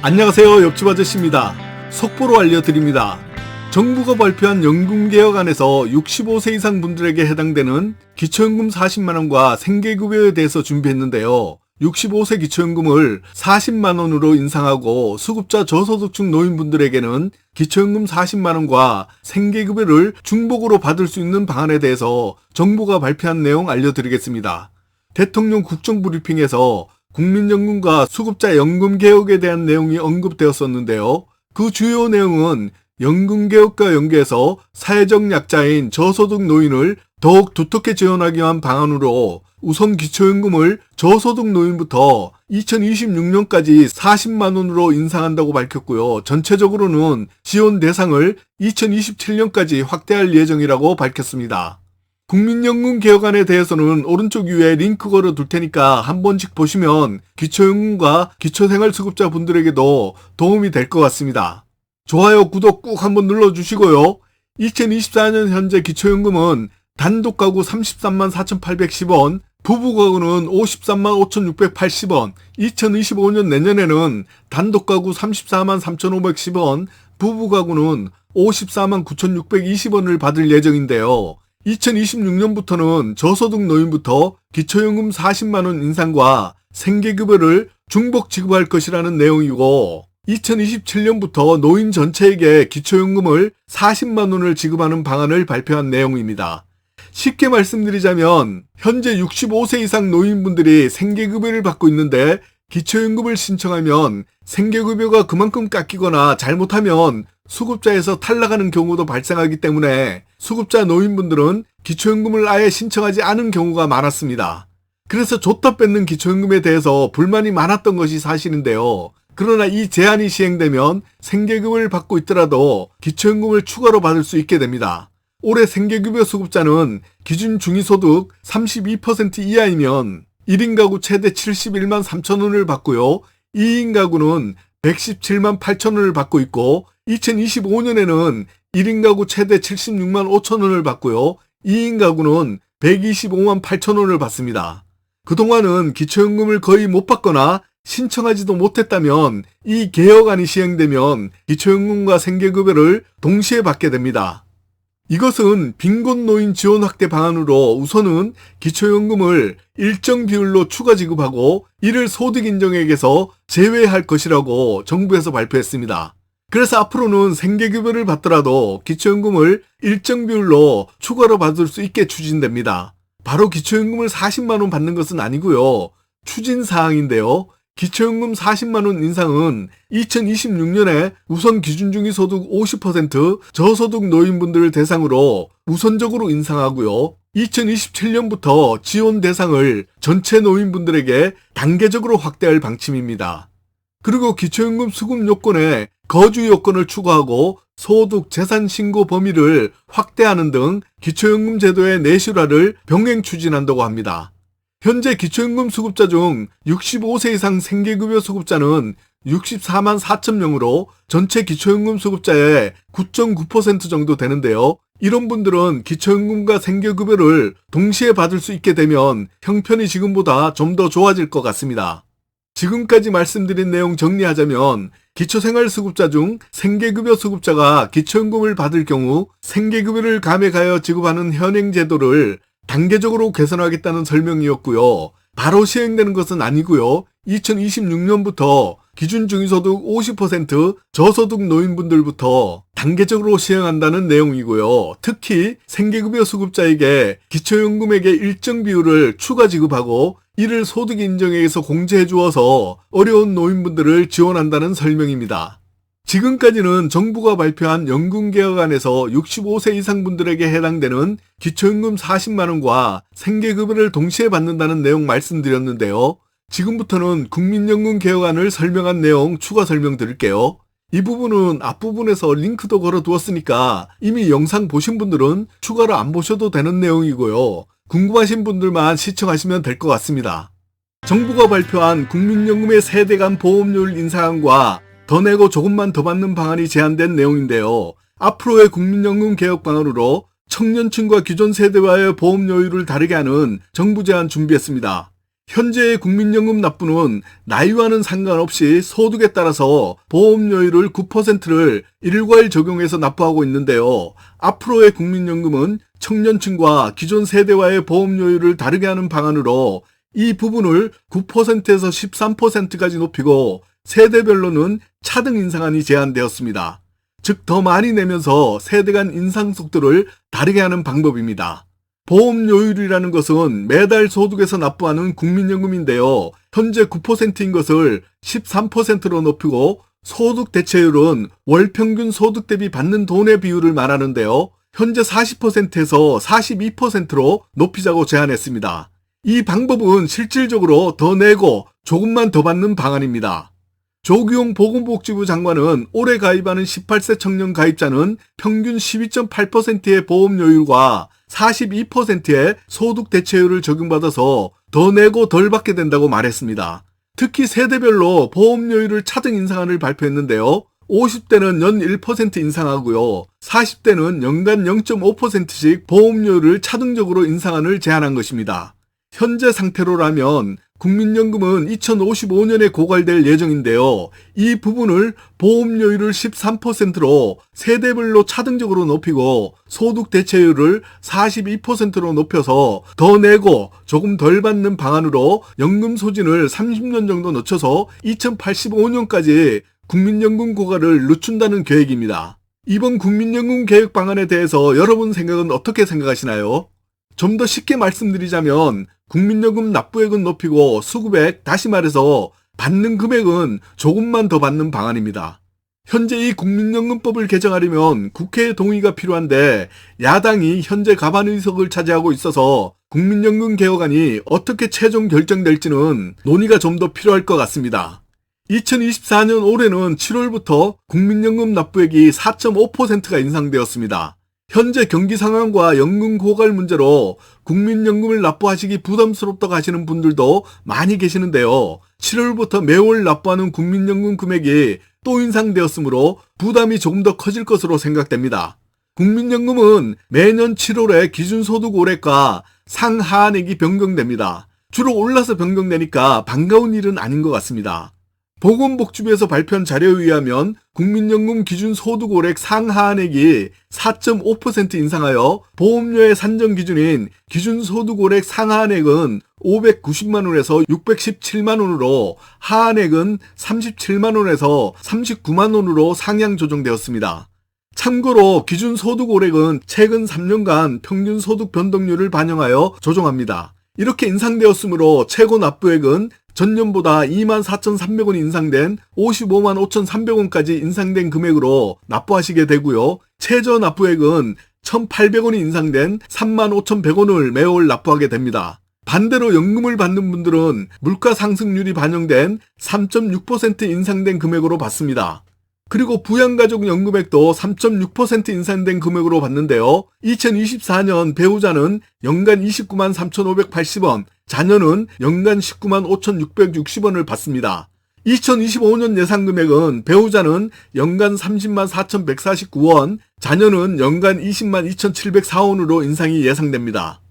안녕하세요. 옆집 아저씨입니다. 속보로 알려드립니다. 정부가 발표한 연금개혁안에서 65세 이상 분들에게 해당되는 기초연금 40만원과 생계급여에 대해서 준비했는데요. 65세 기초연금을 40만원으로 인상하고 수급자 저소득층 노인분들에게는 기초연금 40만원과 생계급여를 중복으로 받을 수 있는 방안에 대해서 정부가 발표한 내용 알려드리겠습니다. 대통령 국정브리핑에서 국민연금과 수급자 연금개혁에 대한 내용이 언급되었었는데요. 그 주요 내용은 연금개혁과 연계해서 사회적 약자인 저소득 노인을 더욱 두텁게 지원하기 위한 방안으로 우선 기초연금을 저소득 노인부터 2026년까지 40만원으로 인상한다고 밝혔고요. 전체적으로는 지원 대상을 2027년까지 확대할 예정이라고 밝혔습니다. 국민연금 개혁안에 대해서는 오른쪽 위에 링크 걸어 둘 테니까 한 번씩 보시면 기초연금과 기초생활수급자 분들에게도 도움이 될 것 같습니다. 좋아요, 구독 꾹 한번 눌러주시고요. 2024년 현재 기초연금은 단독가구 33만 4,810원, 부부가구는 53만 5,680원, 2025년 내년에는 단독가구 34만 3,510원, 부부가구는 54만 9,620원을 받을 예정인데요. 2026년부터는 저소득 노인부터 기초연금 40만원 인상과 생계급여를 중복 지급할 것이라는 내용이고 2027년부터 노인 전체에게 기초연금을 40만원을 지급하는 방안을 발표한 내용입니다. 쉽게 말씀드리자면 현재 65세 이상 노인분들이 생계급여를 받고 있는데 기초연금을 신청하면 생계급여가 그만큼 깎이거나 잘못하면 수급자에서 탈락하는 경우도 발생하기 때문에 수급자 노인분들은 기초연금을 아예 신청하지 않은 경우가 많았습니다. 그래서 줬다 뺏는 기초연금에 대해서 불만이 많았던 것이 사실인데요. 그러나 이 제한이 시행되면 생계급여를 받고 있더라도 기초연금을 추가로 받을 수 있게 됩니다. 올해 생계급여 수급자는 기준 중위소득 32% 이하이면 1인 가구 최대 71만 3천원을 받고요. 2인 가구는 117만 8천원을 받고 있고 2025년에는 1인 가구 최대 76만 5천원을 받고요. 2인 가구는 125만 8천원을 받습니다. 그동안은 기초연금을 거의 못 받거나 신청하지도 못했다면 이 개혁안이 시행되면 기초연금과 생계급여를 동시에 받게 됩니다. 이것은 빈곤노인 지원 확대 방안으로 우선은 기초연금을 일정 비율로 추가 지급하고 이를 소득인정액에서 제외할 것이라고 정부에서 발표했습니다. 그래서 앞으로는 생계급여를 받더라도 기초연금을 일정 비율로 추가로 받을 수 있게 추진됩니다. 바로 기초연금을 40만원 받는 것은 아니고요. 추진사항인데요. 기초연금 40만원 인상은 2026년에 우선 기준중위소득 50% 저소득 노인분들을 대상으로 우선적으로 인상하고요. 2027년부터 지원 대상을 전체 노인분들에게 단계적으로 확대할 방침입니다. 그리고 기초연금 수급 요건에 거주 요건을 추가하고 소득, 재산 신고 범위를 확대하는 등 기초연금 제도의 내실화를 병행 추진한다고 합니다. 현재 기초연금 수급자 중 65세 이상 생계급여 수급자는 64만 4천 명으로 전체 기초연금 수급자의 9.9% 정도 되는데요. 이런 분들은 기초연금과 생계급여를 동시에 받을 수 있게 되면 형편이 지금보다 좀 더 좋아질 것 같습니다. 지금까지 말씀드린 내용 정리하자면 기초생활수급자 중 생계급여 수급자가 기초연금을 받을 경우 생계급여를 감액하여 지급하는 현행 제도를 단계적으로 개선하겠다는 설명이었고요. 바로 시행되는 것은 아니고요. 2026년부터 기준 중위소득 50% 저소득 노인분들부터 단계적으로 시행한다는 내용이고요. 특히 생계급여 수급자에게 기초연금액의 일정 비율을 추가 지급하고 이를 소득인정액에서 공제해 주어서 어려운 노인분들을 지원한다는 설명입니다. 지금까지는 정부가 발표한 연금개혁안에서 65세 이상 분들에게 해당되는 기초연금 40만원과 생계급여를 동시에 받는다는 내용 말씀드렸는데요. 지금부터는 국민연금 개혁안을 설명한 내용 추가 설명드릴게요. 이 부분은 앞부분에서 링크도 걸어 두었으니까 이미 영상 보신 분들은 추가로 안 보셔도 되는 내용이고요. 궁금하신 분들만 시청하시면 될 것 같습니다. 정부가 발표한 국민연금의 세대 간 보험료율 인상안과 더 내고 조금만 더 받는 방안이 제안된 내용인데요. 앞으로의 국민연금 개혁 방안으로 청년층과 기존 세대와의 보험료율을 다르게 하는 정부 제안 준비했습니다. 현재의 국민연금 납부는 나이와는 상관없이 소득에 따라서 보험료율을 9%를 일괄 적용해서 납부하고 있는데요. 앞으로의 국민연금은 청년층과 기존 세대와의 보험료율을 다르게 하는 방안으로 이 부분을 9%에서 13%까지 높이고 세대별로는 차등 인상안이 제안되었습니다. 즉 더 많이 내면서 세대 간 인상 속도를 다르게 하는 방법입니다. 보험료율이라는 것은 매달 소득에서 납부하는 국민연금인데요. 현재 9%인 것을 13%로 높이고 소득 대체율은 월 평균 소득 대비 받는 돈의 비율을 말하는데요. 현재 40%에서 42%로 높이자고 제안했습니다. 이 방법은 실질적으로 더 내고 조금만 더 받는 방안입니다. 조규용 보건복지부 장관은 올해 가입하는 18세 청년 가입자는 평균 12.8%의 보험료율과 42%의 소득 대체율을 적용받아서 더 내고 덜 받게 된다고 말했습니다. 특히 세대별로 보험료율을 차등 인상안을 발표했는데요. 50대는 연 1% 인상하고요. 40대는 연간 0.5%씩 보험료율을 차등적으로 인상안을 제안한 것입니다. 현재 상태로라면 국민연금은 2055년에 고갈될 예정인데요. 이 부분을 보험료율을 13%로 세대별로 차등적으로 높이고 소득 대체율을 42%로 높여서 더 내고 조금 덜 받는 방안으로 연금 소진을 30년 정도 늦춰서 2085년까지 국민연금 고갈을 늦춘다는 계획입니다. 이번 국민연금 개혁 방안에 대해서 여러분 생각은 어떻게 생각하시나요? 좀 더 쉽게 말씀드리자면 국민연금 납부액은 높이고 수급액, 다시 말해서 받는 금액은 조금만 더 받는 방안입니다. 현재 이 국민연금법을 개정하려면 국회의 동의가 필요한데 야당이 현재 과반 의석을 차지하고 있어서 국민연금 개혁안이 어떻게 최종 결정될지는 논의가 좀 더 필요할 것 같습니다. 2024년 올해는 7월부터 국민연금 납부액이 4.5%가 인상되었습니다. 현재 경기 상황과 연금 고갈 문제로 국민연금을 납부하시기 부담스럽다고 하시는 분들도 많이 계시는데요. 7월부터 매월 납부하는 국민연금 금액이 또 인상되었으므로 부담이 조금 더 커질 것으로 생각됩니다. 국민연금은 매년 7월에 기준소득 올해과 상하한액이 변경됩니다. 주로 올라서 변경되니까 반가운 일은 아닌 것 같습니다. 보건복지부에서 발표한 자료에 의하면 국민연금 기준소득올액 상하한액이 4.5% 인상하여 보험료의 산정 기준인 기준소득올액 상하한액은 590만 원에서 617만 원으로 하한액은 37만 원에서 39만 원으로 상향 조정되었습니다. 참고로 기준소득올액은 최근 3년간 평균소득 변동률을 반영하여 조정합니다. 이렇게 인상되었으므로 최고 납부액은 전년보다 24,300원 인상된 55만 5,300원까지 인상된 금액으로 납부하시게 되고요. 최저 납부액은 1,800원이 인상된 35,100원을 매월 납부하게 됩니다. 반대로 연금을 받는 분들은 물가 상승률이 반영된 3.6% 인상된 금액으로 받습니다. 그리고 부양가족 연금액도 3.6% 인상된 금액으로 받는데요. 2024년 배우자는 연간 29만 3,580원, 자녀는 연간 19만 5,660원을 받습니다. 2025년 예상금액은 배우자는 연간 30만 4,149원, 자녀는 연간 20만 2,704원으로 인상이 예상됩니다.